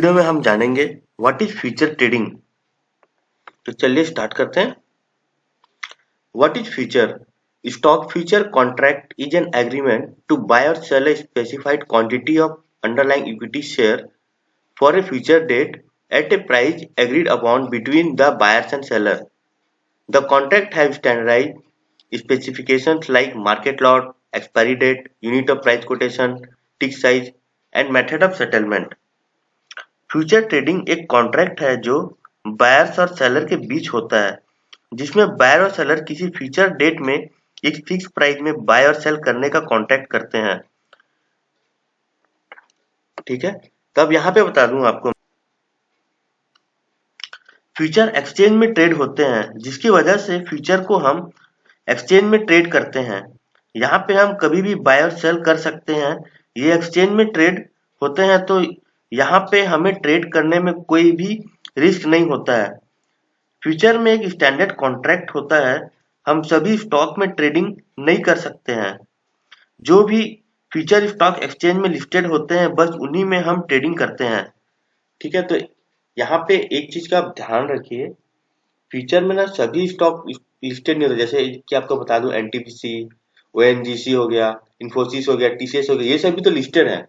Video में हम जानेंगे व्हाट इज फ्यूचर ट्रेडिंग। तो चलिए स्टार्ट करते हैं। What is future? Stock future contract is an agreement to buy or sell a specified quantity of underlying equity share for a future date at a price agreed upon between the buyers and seller. The contract has standardized specifications like market lot, expiry date, unit of price quotation, tick size, and method of settlement. Future trading एक contract है जो buyers और seller के बीच होता है, जिसमें buyer और seller किसी फ्यूचर डेट में एक फिक्स प्राइस में बाय और सेल करने का कॉन्ट्रैक्ट करते हैं। ठीक है, तो अब यहाँ पे बता दूं आपको, फ्यूचर एक्सचेंज में ट्रेड होते हैं, जिसकी वजह से फ्यूचर को हम एक्सचेंज में ट्रेड करते हैं। यहाँ पे हम कभी भी बाय और सेल कर सकते हैं। ये एक्सचेंज में ट्रेड होते हैं, तो यहाँ पे हमें ट्रेड करने में कोई भी रिस्क नहीं होता है। फ्यूचर में एक स्टैंडर्ड कॉन्ट्रैक्ट होता है, हम सभी स्टॉक में ट्रेडिंग नहीं कर सकते हैं। जो भी फ्यूचर स्टॉक एक्सचेंज में लिस्टेड होते हैं, बस उन्हीं में हम ट्रेडिंग करते हैं। ठीक है, तो यहाँ पे एक चीज का आप ध्यान रखिए, फ्यूचर में ना सभी स्टॉक लिस्टेड नहीं होते। जैसे कि आपको बता दूं, एनटीपीसी, ओएनजीसी हो गया, इन्फोसिस हो गया, टीसीएस हो गया, ये सभी तो लिस्टेड है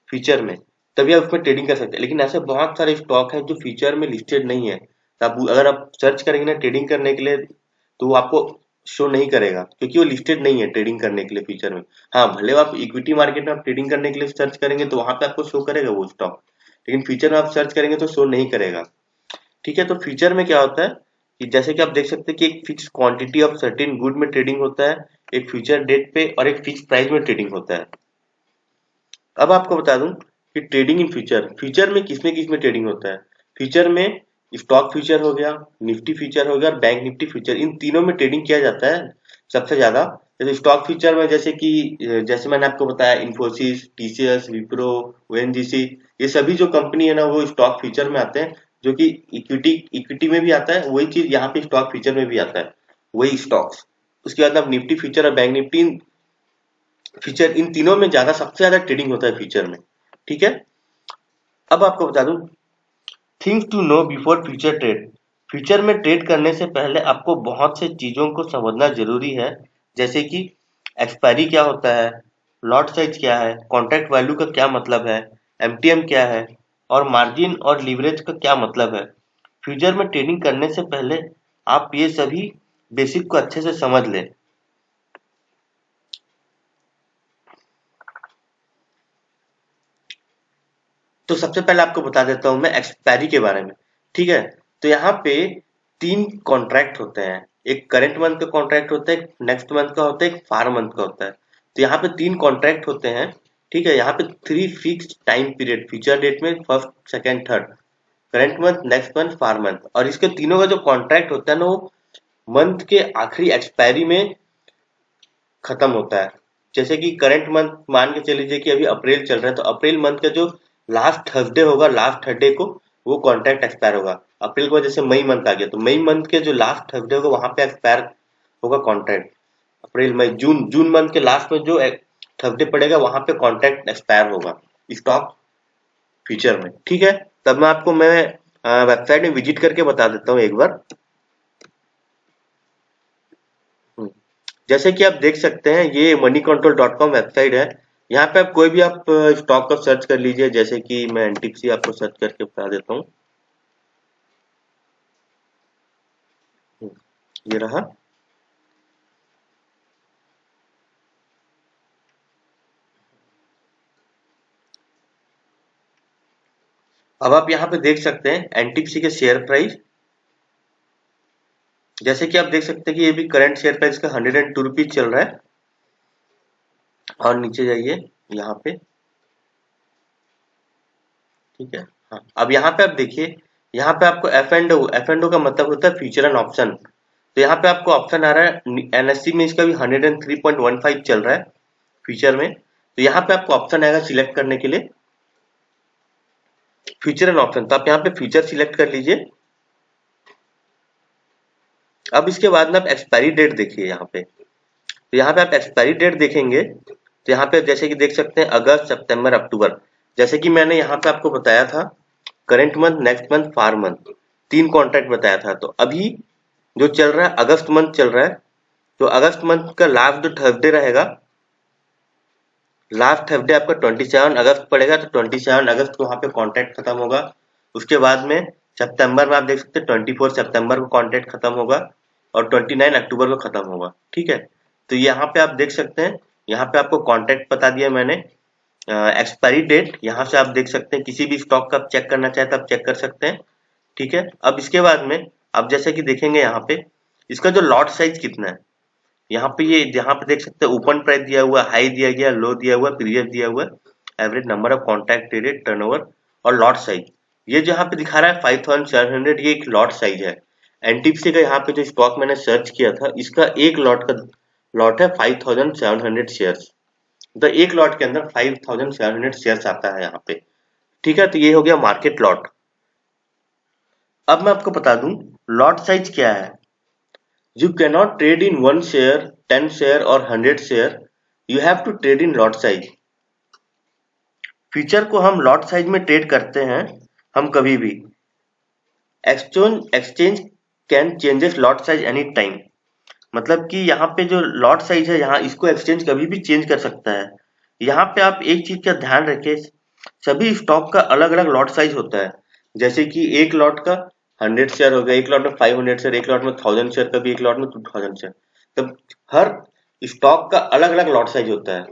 फ्यूचर में, तभी आप उसमें ट्रेडिंग कर सकते हैं। लेकिन ऐसे बहुत सारे स्टॉक हैं जो फ्यूचर में लिस्टेड नहीं है, तो आप अगर आप सर्च करेंगे ना ट्रेडिंग करने के लिए, तो वो आपको शो नहीं करेगा, क्योंकि वो लिस्टेड नहीं है ट्रेडिंग करने के लिए फ्यूचर में। हाँ, भले आप इक्विटी मार्केट में आप ट्रेडिंग करने के लिए सर्च करेंगे तो वहां पे आपको शो करेगा वो स्टॉक, लेकिन फ्यूचर में आप सर्च करेंगे तो शो नहीं करेगा। ठीक है, तो फ्यूचर में क्या होता है कि जैसे कि आप देख सकते हैं कि एक fix quantity of certain good में ट्रेडिंग होता है, एक फ्यूचर डेट पे, और एक फिक्स प्राइस में ट्रेडिंग होता है। अब आपको बता दूं कि ट्रेडिंग इन फ्यूचर, फ्यूचर में किसमें ट्रेडिंग होता है। फ्यूचर में स्टॉक फ्यूचर हो गया, निफ्टी फ्यूचर हो गया और बैंक निफ्टी फ्यूचर, इन तीनों में ट्रेडिंग किया जाता है सबसे ज्यादा। जैसे स्टॉक फ्यूचर में, जैसे मैंने आपको बताया, इन्फोसिस, टीसीएस, विप्रो, ओएनजीसी, ये सभी जो कंपनी है ना, वो स्टॉक फ्यूचर में आते हैं, जो कि इक्विटी में भी आता है। वही चीज यहाँ पे स्टॉक फ्यूचर में भी आता है, वही स्टॉक्स। उसके बाद आप निफ्टी फ्यूचर और बैंक निफ्टी फ्यूचर, इन तीनों में सबसे ज्यादा ट्रेडिंग होता है फ्यूचर में। ठीक है, अब आपको बता दूं, things to know before future trade. Future में ट्रेड करने से पहले आपको बहुत से चीजों को समझना जरूरी है, जैसे कि एक्सपायरी क्या होता है, लॉट साइज क्या है, कॉन्ट्रैक्ट वैल्यू का क्या मतलब है, एमटीएम क्या है, और मार्जिन और लीवरेज का क्या मतलब है। फ्यूचर में ट्रेडिंग करने से पहले आप ये सभी बेसिक को अच्छे से समझ लें। तो सबसे पहले आपको बता देता हूं मैं एक्सपायरी के बारे में। ठीक है, तो यहाँ पे 3 कॉन्ट्रैक्ट होते हैं, एक करंट मंथ का कॉन्ट्रैक्ट होता है, एक नेक्स्ट मंथ का होता है, एक फार मंथ का होता है। तो यहाँ पे 3 कॉन्ट्रैक्ट होते हैं। ठीक है, यहाँ पे 3 fixed time period future date में, first, second, third, current month, next month, far month, और इसके तीनों का जो कॉन्ट्रैक्ट होता है ना, वो मंथ के आखिरी एक्सपायरी में खत्म होता है। जैसे कि करंट मंथ मान के चल लीजिए कि अभी अप्रैल चल रहा है, तो अप्रैल मंथ का जो लास्ट थर्सडे होगा, लास्ट थर्सडे को वो कॉन्ट्रैक्ट एक्सपायर होगा। अप्रैल को जैसे मई मंथ आ गया, तो मई मंथ के जो लास्ट थर्सडे होगा वहां पे एक्सपायर होगा कॉन्ट्रैक्ट। अप्रैल, मई, जून, जून मंथ के लास्ट में जो थर्सडे पड़ेगा वहां पे कॉन्ट्रैक्ट एक्सपायर होगा स्टॉक फ्यूचर में। ठीक है, तब मैं वेबसाइट में विजिट करके बता देता हूँ एक बार। जैसे कि आप देख सकते हैं, ये moneycontrol.com वेबसाइट है। यहाँ पे आप कोई भी आप स्टॉक का सर्च कर लीजिए, जैसे कि मैं एनटीपीसी आपको सर्च करके बता देता हूँ। ये रहा। अब आप यहाँ पे देख सकते हैं एनटीपीसी के शेयर प्राइस। जैसे कि आप देख सकते हैं कि ये भी करंट शेयर प्राइस का 102 रुपीज चल रहा है। और नीचे जाइए यहाँ पे। ठीक है, हाँ, अब यहाँ पे आप देखिए, यहाँ पे आपको एफ एंड ओ का मतलब होता है फ्यूचर एंड ऑप्शन। तो यहाँ पे आपको ऑप्शन आ रहा है, एनएससी में इसका भी 103.15 चल रहा है फ्यूचर में। तो यहाँ पे आपको ऑप्शन आएगा सिलेक्ट करने के लिए, फ्यूचर एंड ऑप्शन। तो आप यहाँ पे फ्यूचर सिलेक्ट कर लीजिए। अब इसके बाद में आप एक्सपायरी डेट देखिए यहाँ पे। तो यहाँ पे आप एक्सपायरी डेट देखेंगे, तो यहाँ पे जैसे कि देख सकते हैं अगस्त, सितंबर, अक्टूबर। जैसे कि मैंने यहाँ पे आपको बताया था, current month, next month, far month, 3 contract बताया था। तो अभी जो चल रहा है अगस्त मंथ चल रहा है, तो अगस्त मंथ का लास्ट जो थर्सडे रहेगा, लास्ट थर्सडे आपका 27 अगस्त पड़ेगा, तो 27 अगस्त को वहां पे कॉन्ट्रैक्ट खत्म होगा। उसके बाद में सितंबर में आप देख सकते हैं 24 सितंबर को कॉन्ट्रैक्ट खत्म होगा और 29 अक्टूबर को खत्म होगा। ठीक है, तो यहाँ पे आप देख सकते हैं, यहाँ पे आपको कॉन्ट्रैक्ट बता दिया मैंने। एक्सपायरी डेट यहाँ से आप देख सकते हैं, किसी भी स्टॉक का आप चेक करना चाहे तो आप चेक कर सकते हैं। ठीक है, अब इसके बाद में आप जैसे कि देखेंगे यहाँ पे इसका जो लॉट साइज कितना है, यहाँ पे ये यहाँ पे देख सकते हैं ओपन प्राइस दिया हुआ, हाई दिया गया, लो दिया हुआ, पीरियड दिया हुआ, average number of contract traded, turnover और लॉट साइज। ये जो यहाँ पे दिखा रहा है 5700, ये एक लॉट साइज है। एनटीपीसी का यहाँ पे जो स्टॉक मैंने सर्च किया था, इसका एक लॉट है 5700 शेयर्स। तो एक लॉट के अंदर 5700 शेयर्स आता है यहाँ पे। ठीक है, तो ये हो गया मार्केट लॉट। अब मैं आपको बता दूं लॉट साइज क्या है। You cannot trade in 1 share, 10 share or 100 share. You have to trade in lot size. Future को हम लॉट साइज में ट्रेड करते हैं हम कभी भी। Exchange can changes lot size any time. मतलब कि यहाँ पे जो लॉट साइज है, यहाँ इसको एक्सचेंज कभी भी चेंज कर सकता है। यहाँ पे आप एक चीज का ध्यान रखें, सभी स्टॉक का अलग अलग लॉट साइज होता है। जैसे कि एक लॉट का 100 शेयर हो गया, एक लॉट में 500 शेयर, एक लॉट में 1000 शेयर, कभी एक लॉट में 2000 शेयर। तब हर स्टॉक का अलग अलग लॉट साइज होता है।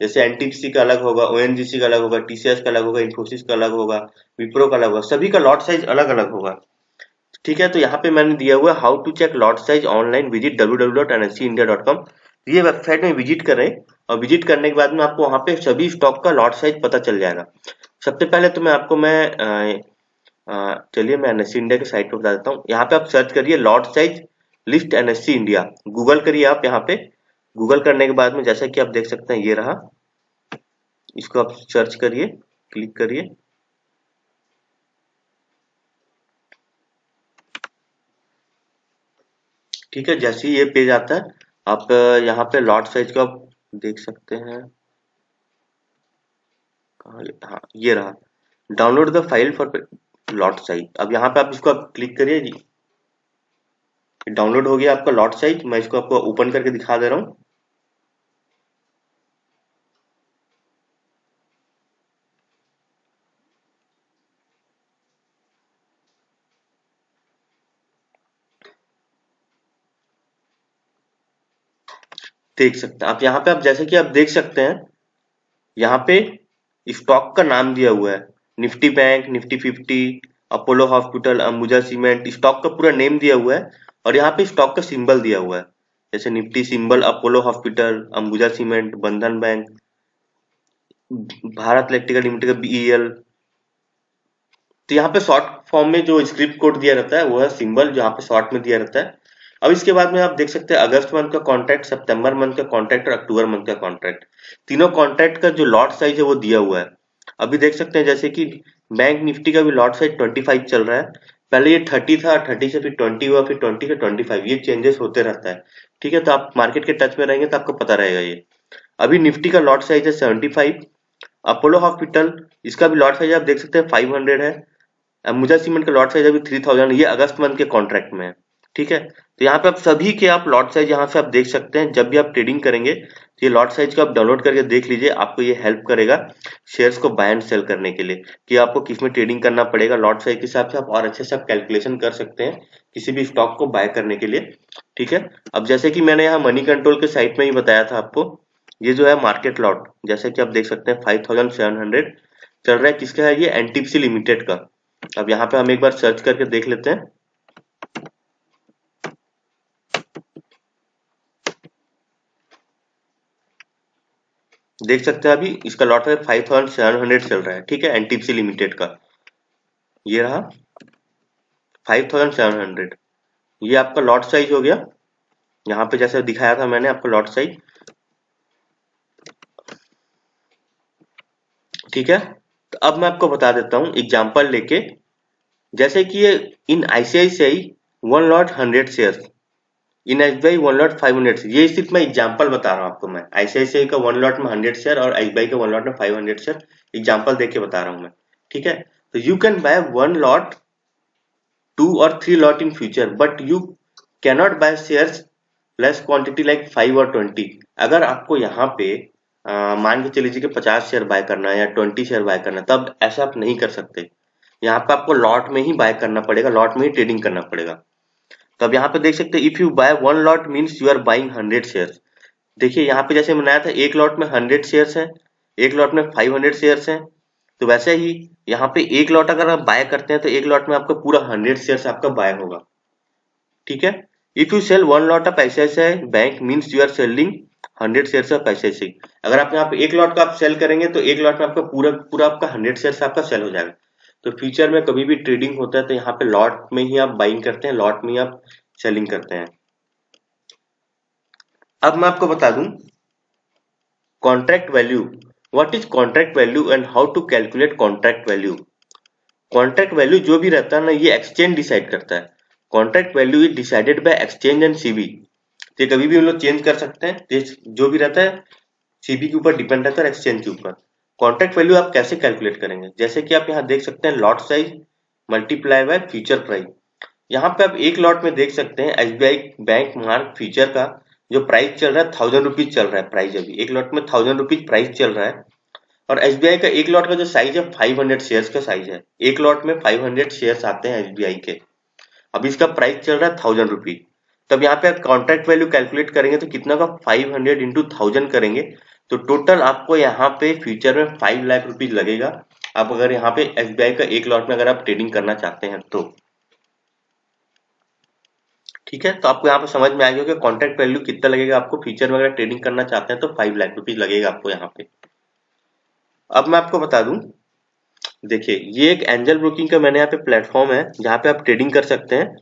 जैसे एनटीपीसी का अलग होगा, ओएनजीसी का अलग होगा, टीसीएस का अलग होगा, इन्फोसिस का अलग होगा, विप्रो का अलग होगा, सभी का लॉट साइज अलग अलग होगा। ठीक है, तो यहाँ पे मैंने दिया हुआ है how to check lot size online, visit www.nseindia.com। ये वेबसाइट में विजिट करें और विजिट करने के बाद में आपको वहां पे सभी स्टॉक का लॉट साइज पता चल जाएगा। सबसे पहले तो चलिए मैं एनएससी इंडिया की साइट पे बता देता हूँ। यहाँ पे आप सर्च करिए lot size list NSC India, Google करिए आप। यहाँ पे गूगल करने के बाद में जैसा कि आप देख सकते हैं ये रहा, इसको आप सर्च करिए, क्लिक करिए। ठीक है, जैसे ही ये पेज आता है आप यहाँ पे लॉट साइज को आप देख सकते हैं। हाँ, ये रहा, download the file for lot size. अब यहाँ पे आप इसको आप क्लिक करिए जी, डाउनलोड हो गया आपका लॉट साइज। मैं इसको आपको ओपन करके दिखा दे रहा हूँ। देख सकते हैं आप यहाँ पे, आप जैसे कि आप देख सकते हैं यहाँ पे स्टॉक का नाम दिया हुआ है, Nifty bank, Nifty 50, Apollo hospital, Ambuja cement, stock का पूरा नेम दिया हुआ है। और यहाँ पे स्टॉक का सिंबल दिया हुआ है, जैसे Nifty symbol, Apollo hospital, Ambuja cement, बंधन बैंक, भारत इलेक्ट्रिकल लिमिटेड का बीईएल। तो यहाँ पे शॉर्ट फॉर्म में जो स्क्रिप्ट कोड दिया रहता है वो है सिंबल, जो यहाँ पे शॉर्ट में दिया रहता है। अब इसके बाद में आप देख सकते हैं अगस्त मंथ का कॉन्ट्रैक्ट, सितंबर मंथ का कॉन्ट्रैक्ट और अक्टूबर मंथ का कॉन्ट्रैक्ट, तीनों कॉन्ट्रैक्ट का जो लॉट साइज है वो दिया हुआ है। अभी देख सकते हैं जैसे कि बैंक निफ्टी का भी लॉट साइज 25 चल रहा है। पहले ये 30 था, 30 से फिर 20 हुआ, फिर 20 से 25, ये चेंजेस होते रहता है। ठीक है, तो आप मार्केट के टच में रहेंगे तो आपको पता रहेगा ये। अभी निफ्टी का लॉट साइज है 75। अपोलो हॉस्पिटल, इसका भी लॉट साइज आप देख सकते हैं 500 है। अंबुजा सीमेंट का लॉट साइज अभी 3000, ये अगस्त मंथ के कॉन्ट्रैक्ट में है। ठीक है, तो यहाँ पे आप सभी के आप लॉट साइज यहाँ से आप देख सकते हैं। जब भी आप ट्रेडिंग करेंगे तो ये लॉट साइज को आप डाउनलोड करके देख लीजिए, आपको ये हेल्प करेगा शेयर्स को बाय एंड सेल करने के लिए, कि आपको किसमें ट्रेडिंग करना पड़ेगा। लॉट साइज के हिसाब से आप और अच्छे से आप कैलकुलेशन कर सकते हैं किसी भी स्टॉक को बाय करने के लिए। ठीक है, अब जैसे कि मैंने यहाँ मनी कंट्रोल के साइट में ही बताया था आपको, ये जो है मार्केट लॉट, जैसे कि आप देख सकते हैं 5700 चल रहा है। किसका है ये? एनटीपीसी लिमिटेड का। अब यहाँ पे हम एक बार सर्च करके देख लेते हैं। देख सकते हैं अभी इसका लॉट है 5700 चल रहा है। ठीक है, एनटीपीसी लिमिटेड का ये रहा 5700, ये आपका लॉट साइज हो गया। यहाँ पे जैसे दिखाया था मैंने आपको लॉट साइज। ठीक है, तो अब मैं आपको बता देता हूँ एग्जांपल लेके। जैसे कि ये इन आईसीआईसीआई 1 लॉट 100 शेयर, इन एसबीआई 1 लॉट 500 शेयर, ये सिर्फ मैं एग्जांपल बता रहा हूँ आपको। मैं आईसीआईसीआई का 1 लॉट में 100 शेयर और एसबीआई का 1 लॉट में 500 शेयर एग्जांपल देके बता रहा हूँ मैं। ठीक है, तो you can buy 1 lot 2 or 3 lot in future but you cannot buy shares less quantity like 5 or 20। अगर आपको यहाँ पे मान के चलीजिए कि 50 शेयर बाय करना है या 20 शेयर बाय करना है, तब ऐसा आप नहीं कर सकते। यहाँ पे आपको लॉट में ही बाय करना पड़ेगा, लॉट में ही ट्रेडिंग करना पड़ेगा। तब यहाँ पे देख सकते हैं if you buy 1 lot means you are buying 100 share. देखिए यहाँ पे जैसे बनाया था एक लॉट में 100 शेयर्स है, एक लॉट में 500 शेयर्स है। तो वैसे ही यहाँ पे एक लॉट अगर आप बाय करते हैं तो एक लॉट में आपका पूरा 100 शेयर्स आपका बाय होगा। ठीक है। If you sell 1 lot of ICICI bank means you are selling 100 shares of ICICI। अगर आप यहाँ पे एक लॉट का आप सेल करेंगे तो एक लॉट में आपका पूरा पूरा आपका 100 शेयर्स आपका सेल हो जाएगा। तो फ्यूचर में कभी भी ट्रेडिंग होता है तो यहाँ पे लॉट में ही आप बाइंग करते हैं, लॉट में ही आप सेलिंग करते हैं। अब मैं आपको बता दूं contract value. What is contract value and how to calculate contract value. Contract value जो भी रहता है ना, ये एक्सचेंज डिसाइड करता है। Contract value is decided by exchange and CB. ये कभी भी हम लोग चेंज कर सकते हैं, ये जो भी रहता है सीबी के ऊपर डिपेंड रहता है, एक्सचेंज के ऊपर। कॉन्ट्रैक्ट वैल्यू आप कैसे कैलकुलेट करेंगे, जैसे कि आप यहाँ देख सकते हैं lot size multiply by future price. यहाँ पे आप एक लॉट में देख सकते हैं SBI बैंक मार्क फ्यूचर का जो प्राइस चल रहा है 1000 रुपीज चल रहा है। प्राइस अभी एक लॉट में 1000 रुपीज प्राइस चल रहा है। और SBI का एक लॉट का जो साइज है 500 शेयर्स का साइज है। एक लॉट में 500 शेयर्स आते हैं SBI के। अब इसका प्राइस चल रहा है 1000 रुपीज। तब यहाँ पे आप कॉन्ट्रैक्ट वैल्यू कैलकुलेट करेंगे तो कितना का 500 इंटू 1000 करेंगे तो टोटल आपको यहाँ पे फ्यूचर में 5 लाख रुपीज लगेगा। आप अगर यहाँ पे SBI का एक लॉट में अगर आप ट्रेडिंग करना चाहते हैं तो ठीक है। तो आपको यहाँ पे समझ में आ गया कि कॉन्ट्रैक्ट वैल्यू कितना लगेगा आपको फ्यूचर में अगर ट्रेडिंग करना चाहते हैं तो 5 लाख रुपीज लगेगा आपको यहाँ पे। अब मैं आपको बता दूं, देखिए ये एक एंजल ब्रोकिंग का मैंने यहाँ पे प्लेटफॉर्म है जहाँ पे आप ट्रेडिंग कर सकते हैं।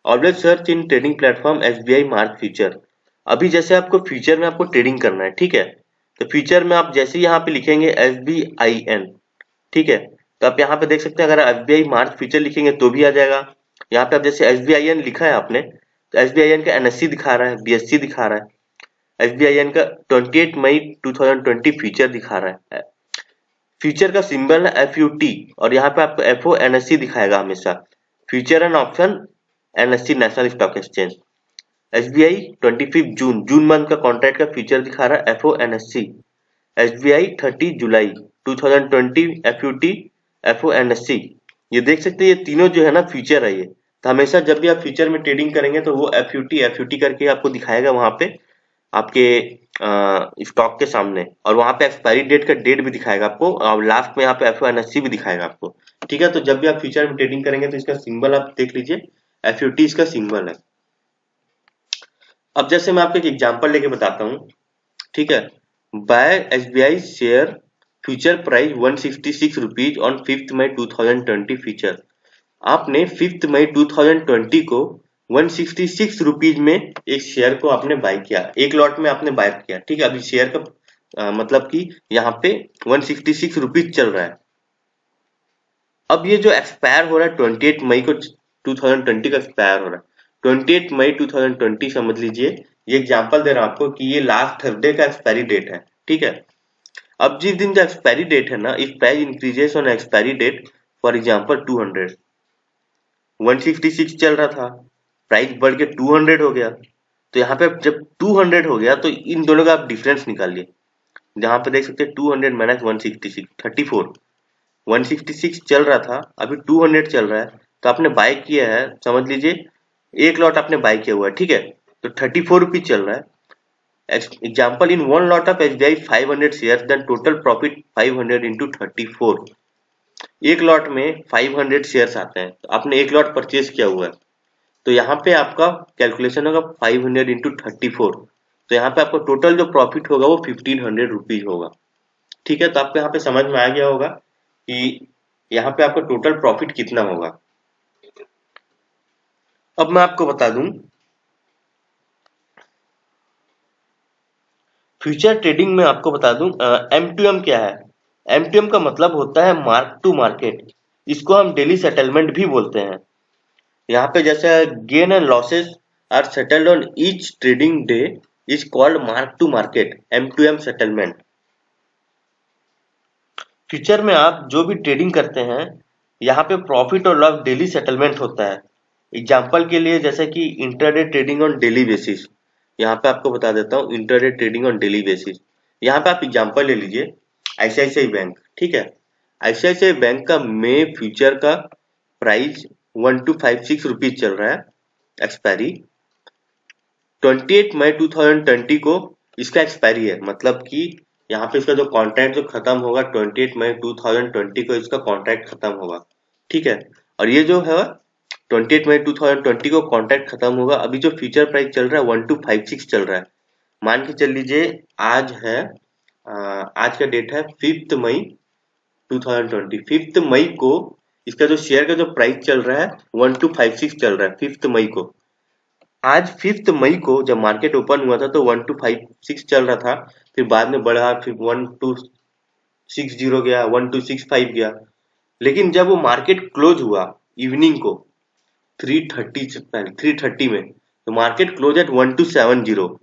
Always search in trading platform SBI mark future. अभी जैसे आपको फ्यूचर में आपको ट्रेडिंग करना है, ठीक है। तो फ्यूचर में आप जैसे यहाँ पे लिखेंगे SBIN, ठीक है। तो आप यहाँ पे देख सकते हैं अगर SBI मार्च फ्यूचर लिखेंगे तो भी आ जाएगा। यहाँ पे आप जैसे SBIN लिखा है आपने तो SBIN का NSE दिखा रहा है, BSE दिखा रहा है। SBIN का 28 मई 2020 फ्यूचर दिखा रहा है। फ्यूचर का सिंबल है FUT और यहाँ पे आपको FO NSE दिखाएगा हमेशा। Future and option NSE national stock exchange. SBI 25 June month का कॉन्ट्रैक्ट का फ्यूचर दिखा रहा है FO NSE। SBI 30 जुलाई 2020 FUT FO NSE। ये देख सकते हैं ये तीनों जो है ना फ्यूचर है ये। तो हमेशा जब भी आप फ्यूचर में ट्रेडिंग करेंगे तो वो FUT करके आपको दिखाएगा वहां पे आपके स्टॉक के सामने। और वहां पे एक्सपायरी डेट का डेट भी दिखाएगा आपको और लास्ट में यहाँ पे FO NSE भी दिखाएगा आपको। ठीक है। तो जब भी आप फ्यूचर में ट्रेडिंग करेंगे तो इसका सिंबल आप देख लीजिए, FUT इसका सिंबल है। अब जैसे मैं आपको एक एग्जांपल लेके बताता हूँ, ठीक है। Buy SBI share future price 166 rupees on 5 May 2020 future. आपने 5 मई 2020 को 166 रुपीज में एक शेयर को आपने बाय किया, एक लॉट में आपने बाय किया, ठीक है। अभी शेयर का मतलब कि यहाँ पे 166 रुपीज चल रहा है। अब ये जो एक्सपायर हो रहा है 28 मई को 2020 का एक्सपायर हो रहा है, 28 मई 2020 समझ लीजिए। ये एग्जांपल दे रहा हूं आपको कि ये लास्ट थर्सडे का एक्सपायरी डेट है, ठीक है। अब जिस दिन का एक्सपायरी डेट है ना, if price increases on expiry date for example 200, 166 चल रहा था, प्राइस बढ़ के 200 हो गया। तो यहाँ पे जब 200 हो गया तो इन दोनों का आप डिफरेंस निकालिए। जहां पे देख सकते हैं 200 माइनस 166 34। 166 चल रहा था, अभी 200 चल रहा है। तो आपने बाय किया है, समझ लीजिए एक लॉट आपने बाय किया हुआ है, ठीक है। तो 34 रुपीज चल रहा है। Example in one lot of SBI 500 share then total profit 500 into 34। एक लॉट में 500 शेयर्स आते हैं, तो आपने एक लॉट परचेज किया हुआ है। तो यहाँ पे आपका कैलकुलेशन होगा 500 इंटू 34। तो यहाँ पे आपको टोटल जो प्रॉफिट होगा वो 1500 रुपीज होगा, ठीक है। तो आपको यहाँ पे समझ में आ गया होगा कि यहाँ पे आपका टोटल प्रॉफिट कितना होगा। अब मैं आपको बता दूं फ्यूचर ट्रेडिंग में आपको बता दूं M2M क्या है। M2M का मतलब होता है मार्क टू मार्केट। इसको हम डेली सेटलमेंट भी बोलते हैं। यहाँ पे जैसे gain and losses are settled on each trading day is called mark to market, M2M settlement. Future में आप जो भी ट्रेडिंग करते हैं यहाँ पे प्रॉफिट और लॉस डेली सेटलमेंट होता है। एग्जाम्पल के लिए जैसे कि intraday trading on daily basis, यहाँ पे आपको बता देता हूँ intraday trading on daily basis. यहाँ पे आप एग्जाम्पल ले लीजिए आईसीआईसीआई बैंक, ठीक है। आईसीआईसीआई बैंक का मे फ्यूचर का प्राइस 1256 रुपीज चल रहा है। एक्सपायरी 28 मई 2020 को इसका एक्सपायरी है, मतलब कि यहाँ पे इसका जो कॉन्ट्रैक्ट जो खत्म होगा 28 मई 2020 को इसका कॉन्ट्रैक्ट खत्म होगा, ठीक है। और ये जो है 28 मई 2020 को कॉन्ट्रैक्ट खत्म होगा। अभी जो फ्यूचर प्राइस चल रहा है 1256 चल रहा है। मान के चल लीजिए आज है आज का डेट है 5 मई 2020। 5 मई को इसका जो शेयर का जो प्राइस चल रहा है 1256 चल रहा है 5 मई को। आज 5 मई को जब मार्केट ओपन हुआ था तो 1256 चल रहा था, फिर बाद में बढ़ा, फिर 1260 गया, 1265 गया। लेकिन जब वो मार्केट क्लोज हुआ इवनिंग को 3:30 में, तो market close eight 1270।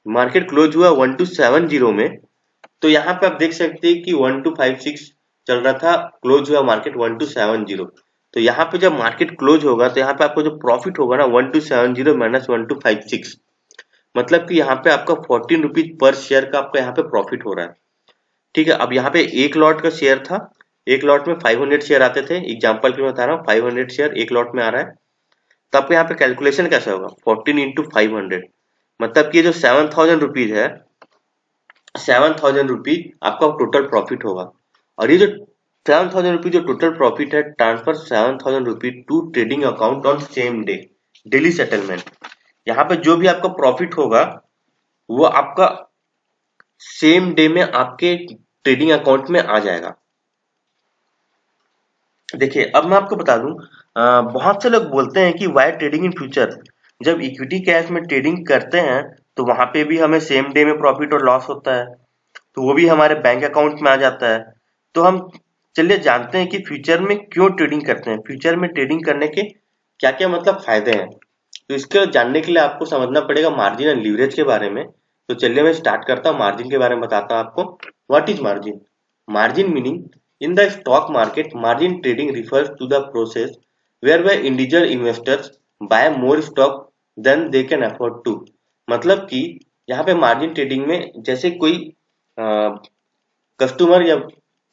Market close हुआ 1270 में, तो यहाँ पे आप देख सकते हैं कि 1256 चल रहा था, क्लोज हुआ मार्केट 1270। तो यहाँ पे जब मार्केट क्लोज होगा तो यहाँ पे आपको जो प्रॉफिट होगा ना 1270 माइनस 1256, मतलब कि यहाँ पे आपका 14 रुपीज पर शेयर का आपका यहाँ पे प्रॉफिट हो रहा है, ठीक है। अब यहाँ पे एक लॉट का शेयर था, एक लॉट में 500 शेयर आते थे, एग्जाम्पल के लिए बता रहा हूँ 500 शेयर एक लॉट में आ रहा है। तो आपको यहाँ पे कैलकुलेशन कैसा होगा 14 इंटू 500, मतलब कि ये जो 7000 रुपीज है, 7000 रुपीज आपका टोटल प्रॉफिट होगा। और ये जो 7000 रुपीज जो टोटल प्रॉफिट है, transfer 7000 rupees to trading account on same day, daily settlement. यहाँ पे जो भी आपका प्रॉफिट होगा वो आपका सेम डे में आपके ट्रेडिंग अकाउंट में आ जाएगा। देखिए अब मैं आपको बता दूं, बहुत से लोग बोलते हैं कि वाई ट्रेडिंग इन फ्यूचर, जब इक्विटी कैश में ट्रेडिंग करते हैं तो वहां पे भी हमें सेम डे में प्रॉफिट और लॉस होता है, तो वो भी हमारे बैंक अकाउंट में आ जाता है। तो हम चलिए जानते हैं कि फ्यूचर में क्यों ट्रेडिंग करते हैं, फ्यूचर में ट्रेडिंग करने के क्या क्या मतलब फायदे हैं। तो इसके जानने के लिए आपको समझना पड़ेगा मार्जिन एंड लीवरेज के बारे में। तो चलिए मैं स्टार्ट करता हूँ, मार्जिन के बारे में बताता हूँ आपको। What is margin? Margin meaning in the stock market, margin trading refers to the process whereby individual investors buy more stock than they can afford to। मतलब कि यहाँ पे मार्जिन ट्रेडिंग में जैसे कोई कस्टमर या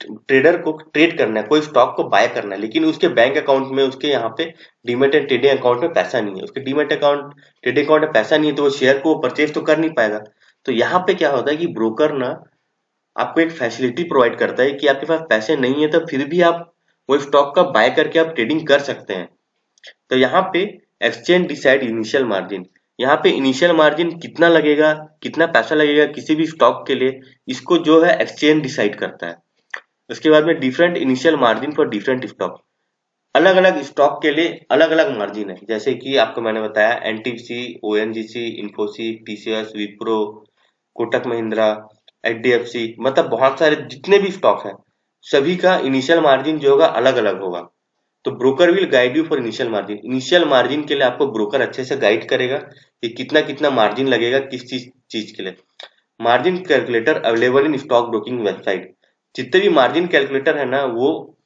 ट्रेडर को ट्रेड करना है, कोई स्टॉक को बाय करना है, लेकिन उसके बैंक अकाउंट में, उसके यहाँ पे डीमेट एंड ट्रेडिंग अकाउंट में पैसा नहीं है, उसके डीमेट अकाउंट ट्रेडिंग अकाउंट में पैसा नहीं है, तो वो शेयर को परचेज तो कर नहीं पाएगा। तो यहाँ पे क्या होता है कि ब्रोकर ना आपको एक फैसिलिटी प्रोवाइड करता है कि आपके पास पैसे नहीं है तो फिर भी आप वो स्टॉक का बाय करके आप ट्रेडिंग कर सकते हैं। तो यहाँ पे एक्सचेंज डिसाइड इनिशियल मार्जिन, यहाँ पे इनिशियल मार्जिन कितना लगेगा, कितना पैसा लगेगा किसी भी स्टॉक के लिए, इसको जो है एक्सचेंज डिसाइड करता है। उसके बाद में different initial margin for different stock, अलग अलग स्टॉक के लिए अलग अलग मार्जिन है। जैसे कि आपको मैंने बताया NTPC, ONGC, Infosys, TCS, Wipro, Kotak Mahindra, HDFC, मतलब बहुत सारे जितने भी स्टॉक हैं सभी का इनिशियल मार्जिन जो होगा अलग अलग होगा। तो broker will guide you for initial margin, initial margin के लिए आपको ब्रोकर अच्छे से गाइड करेगा कि कितना कितना मार्जिन लगेगा किस चीज के लिए। Margin calculator available in stock broking website, जितने भी मार्जिन कैलकुलेटर है ना वो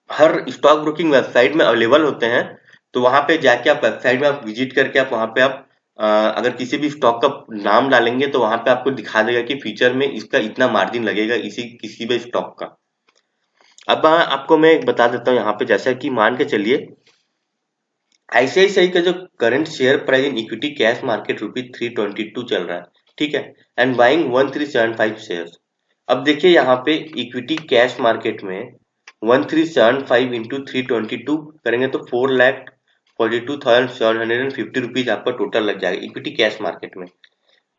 हर स्टॉक ब्रोकिंग वेबसाइट में अवेलेबल होते हैं। तो वहां पे जाके आप वेबसाइट में आप विजिट करके आप वहां पे आप अगर किसी भी स्टॉक का नाम डालेंगे तो वहां पे आपको दिखा देगा कि फ्यूचर में इसका इतना मार्जिन लगेगा इसी किसी भी स्टॉक का। अब आपको मैं एक बता देता हूँ यहाँ पे, जैसा कि मान के चलिए आईसीआईसीआई का जो current share price in equity cash market ₹322 चल रहा है, ठीक है, एंड बाइंग 1375 शेयर। अब देखिए यहाँ पे इक्विटी कैश मार्केट में 1375 इंटू 322 करेंगे तो 4,42,750 रुपीज आपका टोटल लग जाएगा इक्विटी कैश मार्केट में।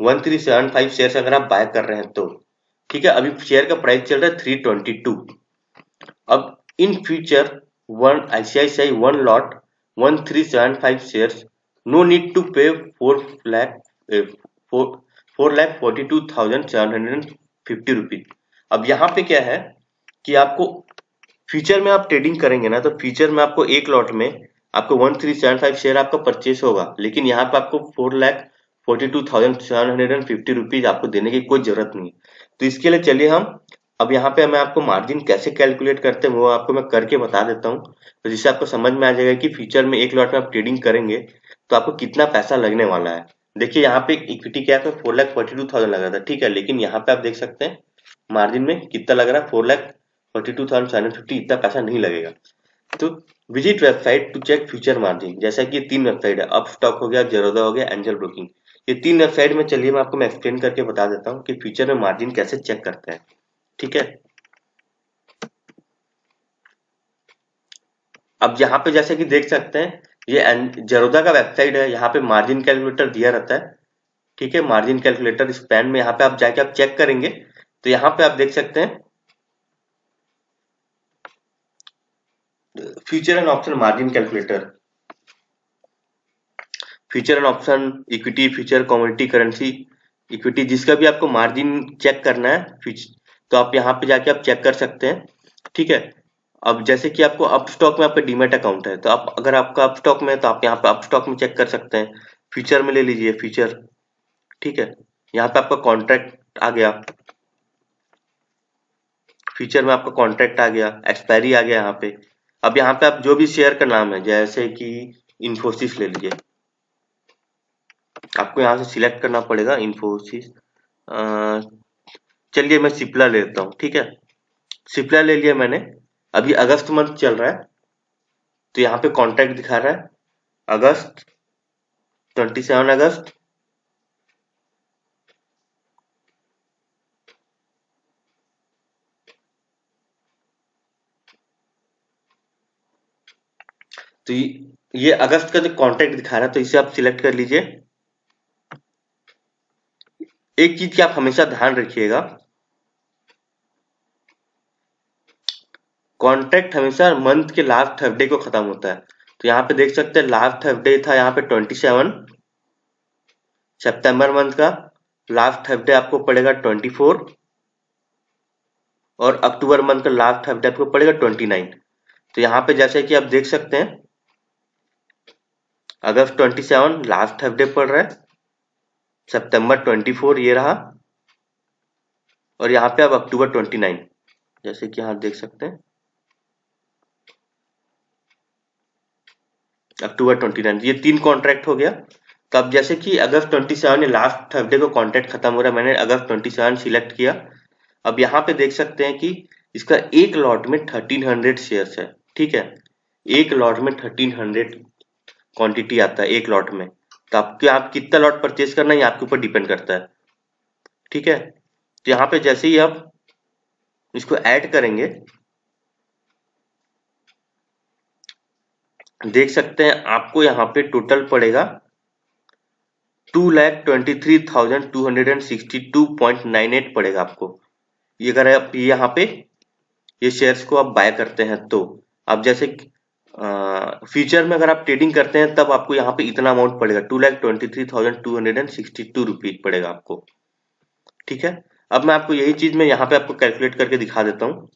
1375 शेयर अगर आप बाय कर रहे हैं तो, ठीक है। अभी शेयर का प्राइस चल रहा है 322। अब in future one ICICI one lot 1375 share, no need to pay 4,42,750 rupees. अब यहाँ पे क्या है कि आपको फ्यूचर में आप ट्रेडिंग करेंगे ना, तो फ्यूचर में आपको एक लॉट में आपको 1375 शेयर आपका परचेस होगा, लेकिन यहाँ पे आपको 4,42,750 रुपीज आपको देने की कोई जरूरत नहीं। तो इसके लिए चलिए हम अब यहाँ पे मैं आपको मार्जिन कैसे कैलकुलेट करते हैं वो आपको मैं करके बता देता हूँ, तो जिससे आपको समझ में आ जाएगा कि फ्यूचर में एक लॉट में आप ट्रेडिंग करेंगे तो आपको कितना पैसा लगने वाला है। देखिए यहाँ पे इक्विटी कैप में 4,42,000 लग रहा था, ठीक है, लेकिन यहाँ पे आप देख सकते हैं मार्जिन में कितना लग रहा है, 4,42,750, इतना पैसा नहीं लगेगा। तो visit website to check future margin, जैसा कि ये 3 वेबसाइट है, अपस्टॉक हो गया, जेरोधा हो गया, एंजल ब्रोकिंग। ये 3 वेबसाइट में चलिए मैं आपको एक्सप्लेन करके बता देता हूँ कि फ्यूचर में मार्जिन कैसे चेक करते हैं, ठीक है। अब यहाँ पे जैसे कि देख सकते हैं ये जेरोधा का वेबसाइट है, यहाँ पे मार्जिन कैलकुलेटर दिया रहता है, ठीक है। मार्जिन कैलकुलेटर स्पैन में यहाँ पे आप जाके आप चेक करेंगे तो यहाँ पे आप देख सकते हैं future and option margin calculator, future and option, equity, future, commodity, currency, equity, जिसका भी आपको मार्जिन चेक करना है तो आप यहाँ पे जाके आप चेक कर सकते हैं, ठीक है। अब जैसे कि आपको अप स्टॉक में आपका डीमेट अकाउंट है तो आप अगर आपका अप स्टॉक में है तो आप यहाँ पे अप स्टॉक में चेक कर सकते हैं। फ्यूचर में ले लीजिए फ्यूचर, ठीक है, यहाँ पे आपका कॉन्ट्रैक्ट आ गया, फ्यूचर में आपका कॉन्ट्रैक्ट आ गया, एक्सपायरी आ गया यहाँ पे। अब यहाँ पे आप जो भी शेयर का नाम है जैसे कि इन्फोसिस ले लीजिए, आपको यहाँ से सिलेक्ट करना पड़ेगा इन्फोसिस। चलिए मैं सिप्ला ले लेता हूँ, ठीक है, सिप्ला ले लिया मैंने। अभी अगस्त मंथ चल रहा है तो यहाँ पे कॉन्ट्रैक्ट दिखा रहा है अगस्त, 27 अगस्त, तो ये अगस्त का जो कॉन्ट्रैक्ट दिखा रहा है तो इसे आप सिलेक्ट कर लीजिए। एक चीज की आप हमेशा ध्यान रखिएगा, कॉन्ट्रैक्ट हमेशा मंथ के लास्ट थर्सडे को खत्म होता है। तो यहाँ पे देख सकते हैं लास्ट थर्सडे था यहाँ पे 27 सितंबर मंथ का, लास्ट थर्सडे आपको पड़ेगा 24, और अक्टूबर मंथ का लास्ट थर्सडे आपको पड़ेगा 29। तो यहाँ पे जैसे कि आप देख सकते हैं अगस्त 27 लास्ट थर्सडे पड़ रहा है, सितंबर 24 ये रहा, और यहाँ पे आप अक्टूबर 29 जैसे कि यहाँ देख सकते हैं अक्टूबर 29, ये 3 कॉन्ट्रैक्ट हो गया। तो अब जैसे कि अगस्त 27 लास्ट थर्सडे को कॉन्ट्रैक्ट खत्म हो रहा है, मैंने अगस्त 27 सिलेक्ट किया। अब यहाँ पे देख सकते हैं कि इसका एक लॉट में 1300 शेयर्स है, ठीक है, एक लॉट में 1300 क्वांटिटी आता है एक लॉट में। तो आपके आप कितना लॉट परचेज करना है ये आपके ऊपर डिपेंड करता है, ठीक है। तो यहाँ पे जैसे ही आप इसको ऐड करेंगे देख सकते हैं आपको यहाँ पे टोटल पड़ेगा 2,23,262.98 पड़ेगा आपको, ये अगर आप यहाँ पे ये शेयर्स को आप बाय करते हैं तो। आप जैसे फ्यूचर में अगर आप ट्रेडिंग करते हैं तब आपको यहाँ पे इतना अमाउंट पड़ेगा 2,23,262 पड़ेगा आपको, ठीक है। अब मैं आपको यही चीज मैं यहाँ पे आपको कैलकुलेट करके दिखा देता हूँ।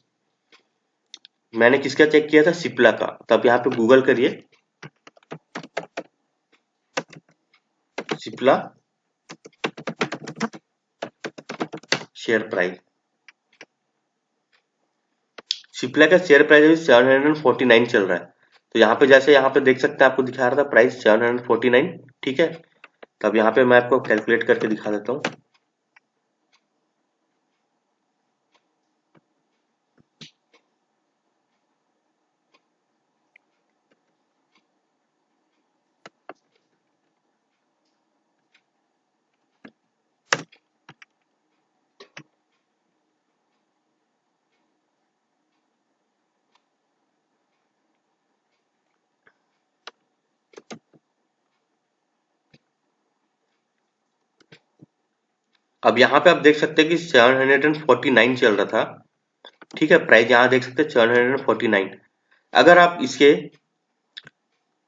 मैंने किसका चेक किया था, सिप्ला का। तब यहाँ पे गूगल करिए सिप्ला शेयर प्राइस, सिप्ला का शेयर प्राइस अभी 749 चल रहा है। तो यहाँ पे जैसे यहाँ पे देख सकते हैं आपको दिखा रहा था प्राइस 749, ठीक है। तब यहाँ पे मैं आपको कैलकुलेट करके दिखा देता हूँ। अब यहाँ पे आप देख सकते हैं कि 749 चल रहा था, ठीक है, प्राइस यहाँ देख सकते हैं 749। अगर आप इसके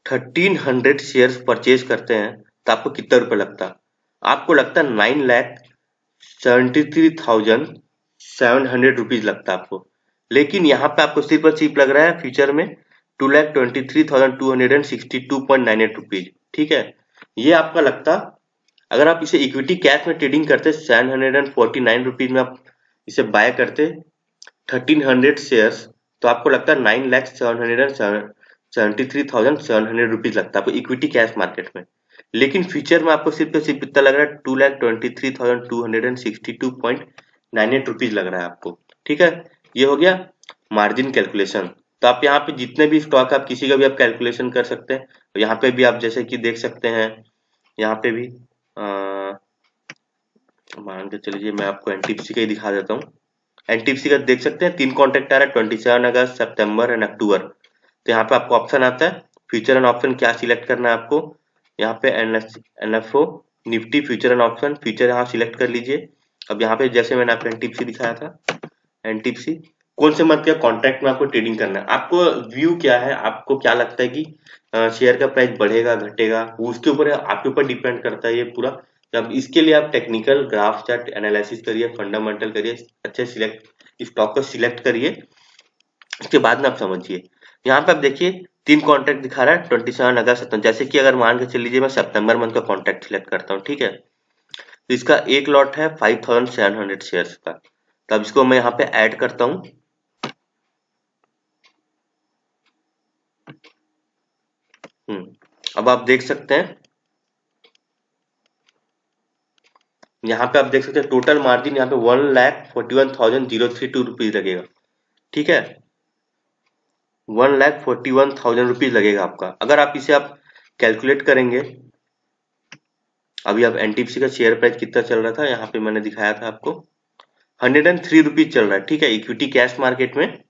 1300 शेयर्स परचेज करते हैं तो आपको कितना रुपए लगता है, आपको लगता है 9,73,700 रुपीज लगता है आपको। लेकिन यहाँ पे आपको सिर्फ और सिर्फ लग रहा है फ्यूचर में 2,23,262.98 रुपीज, ठीक है। ये आपका लगता, अगर आप इसे इक्विटी कैश में ट्रेडिंग करते 749 रुपीज में आप इसे बाय करते 1300 शेयर्स, तो आपको लगता है 9,773,700 रुपीज लगता है आपको इक्विटी कैश मार्केट में। लेकिन फ्यूचर में आपको सिर्फ इतना लग रहा है 2,23,262.98 रुपीज लग रहा है आपको। ठीक है, ये हो गया मार्जिन कैलकुलेशन। तो आप यहाँ पे जितने भी स्टॉक आप किसी का भी आप कैलकुलेशन कर सकते हैं। यहाँ पे भी आप जैसे कि देख सकते हैं, यहाँ पे भी मान के चलिए मैं आपको एनटीपीसी का ही दिखा देता हूँ। एनटीपीसी का देख सकते हैं 3 कॉन्ट्रैक्ट आ रहा है 27 अगस्त, सितंबर एंड अक्टूबर। तो यहाँ पे आपको ऑप्शन आता है फ्यूचर एंड ऑप्शन, क्या सिलेक्ट करना है आपको। यहाँ पे NFO Nifty future and option, future यहाँ सिलेक्ट कर लीजिए। अब यहाँ पे जैसे मैंने आपको एनटीपीसी दिखाया था, एनटीपीसी कौन से मंथ का कॉन्ट्रैक्ट में आपको ट्रेडिंग करना है, आपको व्यू क्या है, आपको क्या लगता है कि शेयर का प्राइस बढ़ेगा घटेगा, वो उसके ऊपर आपके ऊपर डिपेंड करता है ये पूरा। जब इसके लिए आप टेक्निकल ग्राफ चार्ट एनालिसिस करिए, फंडामेंटल करिए, अच्छे सिलेक्ट स्टॉक को सिलेक्ट करिए, उसके बाद में आप समझिए। यहाँ पे आप देखिए 3 कॉन्ट्रैक्ट दिखा रहा है 27 अगस्त। जैसे कि अगर मान के चल लीजिए मैं सितंबर मंथ का कॉन्ट्रैक्ट सिलेक्ट करता हूँ, ठीक है, तो इसका एक लॉट है 5,700 शेयर्स का। तो अब इसको मैं यहाँ पे ऐड करता हूँ। अब आप देख सकते हैं, यहाँ पे आप देख सकते हैं टोटल मार्जिन यहाँ पे 1,41,032 रुपीज लगेगा। ठीक है, 1,41,000 रुपीज लगेगा आपका। अगर आप इसे आप कैलकुलेट करेंगे, अभी आप एनटीपीसी का शेयर प्राइस कितना चल रहा था, यहाँ पे मैंने दिखाया था आपको 103 रुपीज चल रहा है। ठीक है, इक्विटी कैश मार्केट में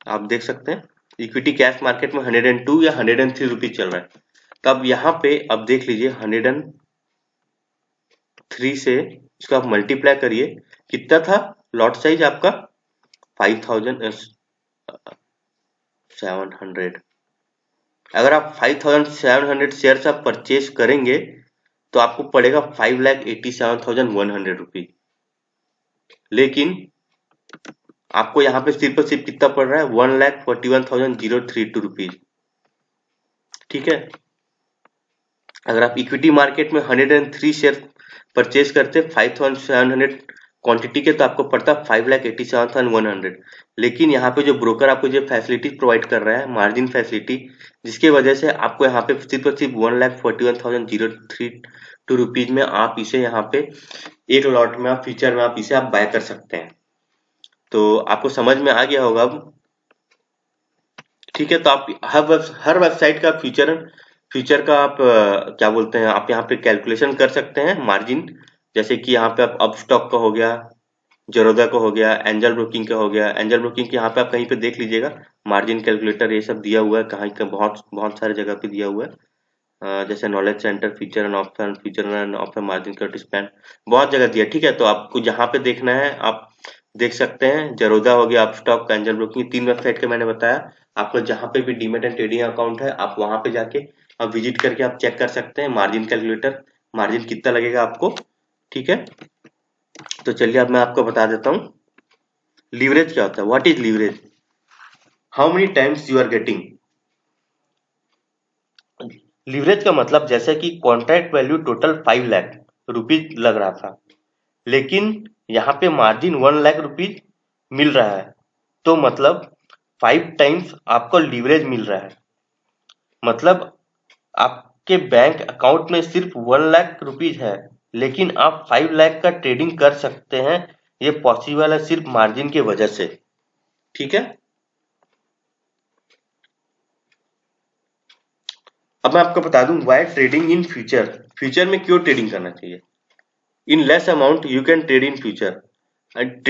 आप देख सकते हैं इक्विटी कैश मार्केट में 102 या 103 रुपीज चल रहा है। तो अब यहाँ पे अब देख लीजिए 103 से इसको आप मल्टीप्लाई करिए, कितना था लॉट साइज आपका 5,700। अगर आप 5,700 शेयर आप परचेज करेंगे तो आपको पड़ेगा 5,87,100 रुपीज। लेकिन आपको यहाँ पे सिर्फ और सिर्फ कितना पड़ रहा है 1,41,032 रुपीज। ठीक है, अगर आप इक्विटी मार्केट में 103 शेयर परचेज करते 5,700 क्वांटिटी के, तो आपको पड़ता 5,87,100। लेकिन यहाँ पे जो ब्रोकर आपको जो फैसिलिटी प्रोवाइड कर रहा है, मार्जिन फैसिलिटी, जिसके वजह से आपको यहाँ पे सिर्फ और सिर्फ 1,41,032 रुपीज में आप इसे यहाँ पे एक लॉट में आप फ्यूचर में आप इसे आप बाय कर सकते हैं। तो आपको समझ में आ गया होगा अब। ठीक है, तो आप हर वेबसाइट का फ्यूचर का आप क्या बोलते हैं, आप यहाँ पे कैलकुलेशन कर सकते हैं मार्जिन। जैसे कि यहाँ पे आप अपस्टॉक का हो गया, जरोदा का हो गया, एंजल ब्रोकिंग का हो गया। एंजल ब्रोकिंग के यहाँ पे आप कहीं पे देख लीजिएगा मार्जिन कैलकुलेटर, ये सब दिया हुआ है कहीं का, बहुत बहुत सारे जगह पे दिया हुआ है। जैसे knowledge centre, future and option margin cut span, बहुत जगह दिया। ठीक है, तो आपको जहाँ पे देखना है आप देख सकते हैं। जरोदा हो गया, अपस्टॉक, एंजल ब्रोकिंग, 3 वेबसाइट के मैंने बताया आपको। जहाँ पे भी डीमेट एंड ट्रेडिंग अकाउंट है, आप वहां पे जाके आप विजिट करके आप चेक कर सकते हैं मार्जिन कैलकुलेटर, मार्जिन कितना लगेगा आपको। ठीक है, तो चलिए अब मैं आपको बता देता हूँ लीवरेज क्या होता है। What is leverage, how many times you are getting. Leverage का मतलब जैसे कि contract value total 5 lakh rupees लग रहा था, लेकिन यहाँ पे मार्जिन 1 लाख रुपीज मिल रहा है, तो मतलब 5 टाइम्स आपको लीवरेज मिल रहा है। मतलब आपके बैंक अकाउंट में सिर्फ 1 लाख रुपीज है, लेकिन आप 5 लाख का ट्रेडिंग कर सकते हैं। ये पॉसिबल है सिर्फ मार्जिन की वजह से। ठीक है, अब मैं आपको बता दूं why trading in future, future में क्यों ट्रेडिंग करना चाहिए। In less amount you can trade in future,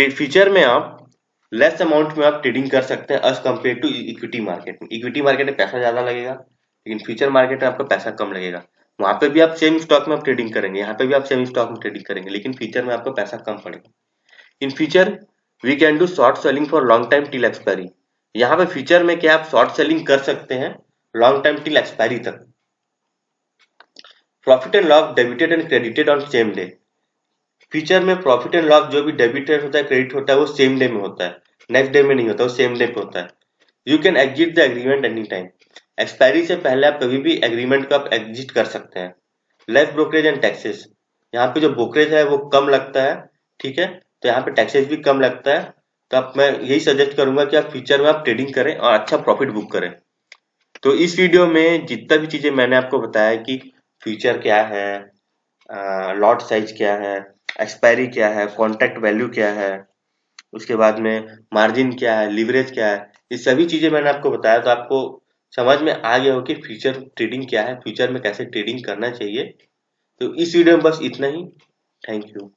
future में आप लेस अमाउंट में आप ट्रेडिंग कर सकते हैं as compare to equity market में। इक्विटी मार्केट में पैसा ज्यादा लगेगा, लेकिन फ्यूचर मार्केट में आपका पैसा कम लगेगा। वहां पे भी आप सेम स्टॉक में आप ट्रेडिंग करेंगे, यहाँ पे भी आप सेम स्टॉक में ट्रेडिंग करेंगे, लेकिन फ्यूचर में आपको पैसा कम पड़ेगा। In future we can do short selling for long time till expiry. यहाँ पे फ्यूचर में क्या आप शॉर्ट सेलिंग कर सकते हैं लॉन्ग टाइम टिल एक्सपायरी तक। Profit and loss debited and credited on same day. Future में प्रॉफिट एंड लॉस जो भी डेबिटेड होता है, क्रेडिट होता है, वो सेम डे में होता है, नेक्स्ट डे में नहीं होता, वो सेम डे पे होता है। You can exit the agreement any time. Expiry से पहले आप कभी भी एग्रीमेंट को आप एग्जिट कर सकते हैं। लेस ब्रोकरेज एंड टैक्सेस, यहाँ पे जो ब्रोकरेज है वो कम लगता है। ठीक है, तो यहाँ पे टैक्सेस भी कम लगता है। तो आप मैं यही सजेस्ट करूंगा कि आप फ्यूचर में आप ट्रेडिंग करें और अच्छा प्रॉफिट बुक करें। तो इस वीडियो में जितना भी चीजें मैंने आपको बताया कि फ्यूचर क्या है, लॉट साइज क्या है, एक्सपायरी क्या है, कॉन्ट्रैक्ट वैल्यू क्या है, उसके बाद में मार्जिन क्या है, लिवरेज क्या है, ये सभी चीजें मैंने आपको बताया। तो आपको समझ में आ गया हो कि फ्यूचर ट्रेडिंग क्या है, फ्यूचर में कैसे ट्रेडिंग करना चाहिए। तो इस वीडियो में बस इतना ही। Thank you.